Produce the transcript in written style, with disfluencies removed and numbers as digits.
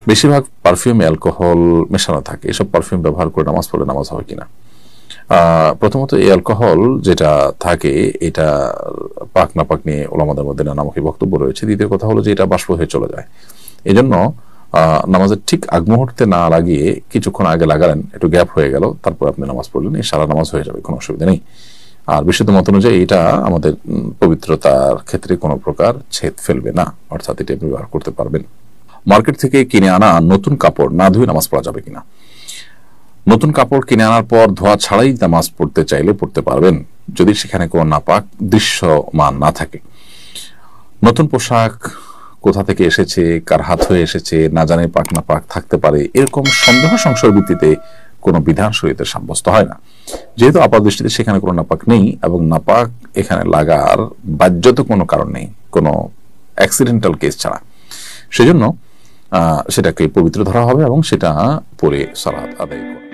বেশিরভাগ পারফিউমে অ্যালকোহল মেশানো থাকে। এসব পারফিউম ব্যবহার করে নামাজ পড়লে নামাজ হবে কিনা? প্রথমত এই অ্যালকোহল যেটা থাকে এটা পাক না পাক নিয়ে ওলামাদের মধ্যে নানামুখী বক্তব্য রয়েছে। দ্বিতীয় কথা হলো যে এটা বাষ্প হয়ে চলে যায়, এই জন্য নামাজের ঠিক আগ মুহূর্তে না লাগিয়ে কিছুক্ষণ আগে লাগালেন, একটু গ্যাপ হয়ে গেল, তারপর আপনি নামাজ পড়লেন, এই সারা নামাজ হয়ে যাবে, কোনো অসুবিধা নেই। আর বিশুদ্ধ মত অনুযায়ী এটা আমাদের পবিত্রতার ক্ষেত্রে কোনো প্রকার ছেদ ফেলবে না, অর্থাৎ এটা ব্যবহার করতে পারবেন। মার্কেট থেকে কিনে আনা নতুন কাপড় না ধুয়ে নামাজ পড়া যাবে কিনা? নতুন কাপড় কিনে আনার পর ধোয়া ছাড়াই নামাজ পড়তে চাইলে পড়তে পারবেন, যদি সেখানে কোনো নাপাক দৃশ্যমান না থাকে। নতুন পোশাক কোথা থেকে এসেছে, কার হাত হয়ে এসেছে, না জানে পাক না পাক থাকতে পারে, এরকম সন্দেহ সংশয়ের ভিত্তিতে কোনো বিধান শরীয়তে সাব্যস্ত হয় না। যেহেতু আপাত দৃষ্টিতে সেখানে কোনো নাপাক নেই এবং নাপাক এখানে লাগার বাহ্যত কোনো কারণ নেই, কোনো অ্যাক্সিডেন্টাল কেস ছাড়া, সেজন্য সেটাকে পবিত্র ধরা হবে এবং সেটা পরে সালাত আদায় করবে।